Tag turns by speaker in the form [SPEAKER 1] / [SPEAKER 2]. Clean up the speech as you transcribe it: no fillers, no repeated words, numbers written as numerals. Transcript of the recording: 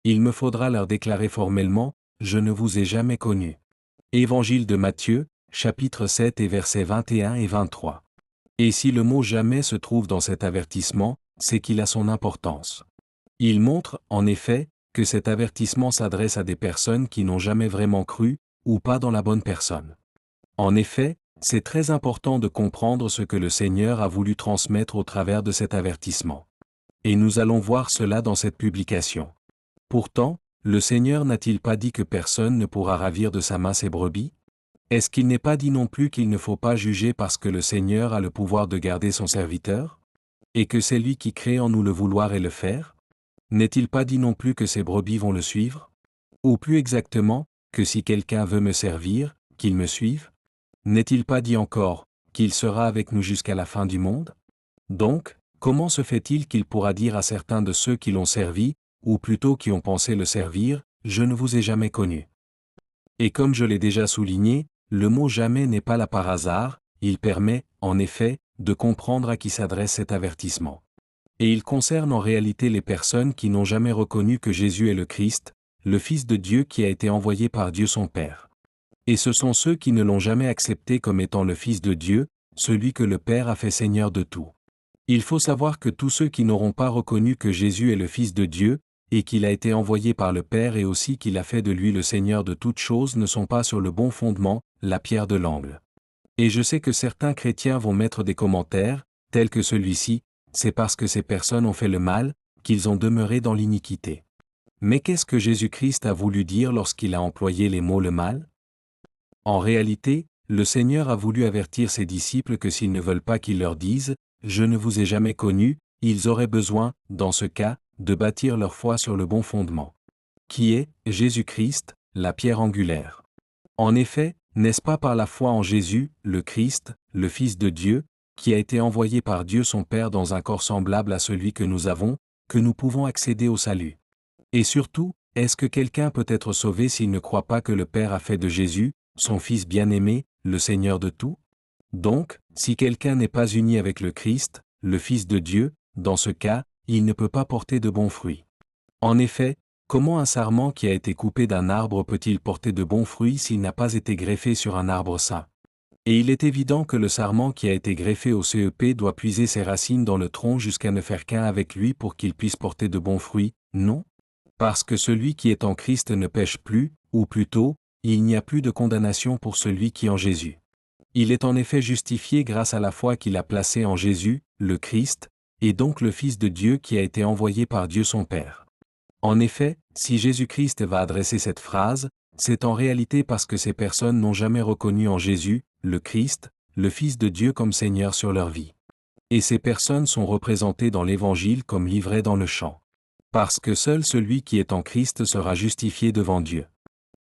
[SPEAKER 1] Il me faudra leur déclarer formellement, je ne vous ai jamais connus. Évangile de Matthieu, chapitre 7 et versets 21 et 23. Et si le mot jamais se trouve dans cet avertissement, c'est qu'il a son importance. Il montre, en effet, que cet avertissement s'adresse à des personnes qui n'ont jamais vraiment cru, ou pas dans la bonne personne. En effet, c'est très important de comprendre ce que le Seigneur a voulu transmettre au travers de cet avertissement. Et nous allons voir cela dans cette publication. Pourtant, le Seigneur n'a-t-il pas dit que personne ne pourra ravir de sa main ses brebis? Est-ce qu'il n'est pas dit non plus qu'il ne faut pas juger parce que le Seigneur a le pouvoir de garder son serviteur? Et que c'est lui qui crée en nous le vouloir et le faire? N'est-il pas dit non plus que ses brebis vont le suivre? Ou plus exactement, que si quelqu'un veut me servir, qu'il me suive? N'est-il pas dit encore, qu'il sera avec nous jusqu'à la fin du monde? Donc, comment se fait-il qu'il pourra dire à certains de ceux qui l'ont servi, ou plutôt qui ont pensé le servir, « Je ne vous ai jamais connu ». Et comme je l'ai déjà souligné, le mot « jamais » n'est pas là par hasard, il permet, en effet, de comprendre à qui s'adresse cet avertissement. Et il concerne en réalité les personnes qui n'ont jamais reconnu que Jésus est le Christ, le Fils de Dieu qui a été envoyé par Dieu son Père. Et ce sont ceux qui ne l'ont jamais accepté comme étant le Fils de Dieu, celui que le Père a fait Seigneur de tout. Il faut savoir que tous ceux qui n'auront pas reconnu que Jésus est le Fils de Dieu, et qu'il a été envoyé par le Père et aussi qu'il a fait de lui le Seigneur de toutes choses ne sont pas sur le bon fondement, la pierre de l'angle. Et je sais que certains chrétiens vont mettre des commentaires, tels que celui-ci, c'est parce que ces personnes ont fait le mal, qu'ils ont demeuré dans l'iniquité. Mais qu'est-ce que Jésus-Christ a voulu dire lorsqu'il a employé les mots le mal? En réalité, le Seigneur a voulu avertir ses disciples que s'ils ne veulent pas qu'il leur dise « Je ne vous ai jamais connu », ils auraient besoin, dans ce cas, de bâtir leur foi sur le bon fondement, qui est Jésus-Christ, la pierre angulaire. En effet, n'est-ce pas par la foi en Jésus, le Christ, le Fils de Dieu, qui a été envoyé par Dieu son Père dans un corps semblable à celui que nous avons, que nous pouvons accéder au salut? Et surtout, est-ce que quelqu'un peut être sauvé s'il ne croit pas que le Père a fait de Jésus, son Fils bien-aimé, le Seigneur de tout? Donc, si quelqu'un n'est pas uni avec le Christ, le Fils de Dieu, dans ce cas, il ne peut pas porter de bons fruits. En effet, comment un sarment qui a été coupé d'un arbre peut-il porter de bons fruits s'il n'a pas été greffé sur un arbre sain? Et il est évident que le sarment qui a été greffé au CEP doit puiser ses racines dans le tronc jusqu'à ne faire qu'un avec lui pour qu'il puisse porter de bons fruits, non? Parce que celui qui est en Christ ne pêche plus, ou plutôt, il n'y a plus de condamnation pour celui qui est en Jésus. Il est en effet justifié grâce à la foi qu'il a placée en Jésus, le Christ, et donc le Fils de Dieu qui a été envoyé par Dieu son Père. En effet, si Jésus-Christ va adresser cette phrase, c'est en réalité parce que ces personnes n'ont jamais reconnu en Jésus, le Christ, le Fils de Dieu comme Seigneur sur leur vie. Et ces personnes sont représentées dans l'Évangile comme l'ivraie dans le champ. Parce que seul celui qui est en Christ sera justifié devant Dieu.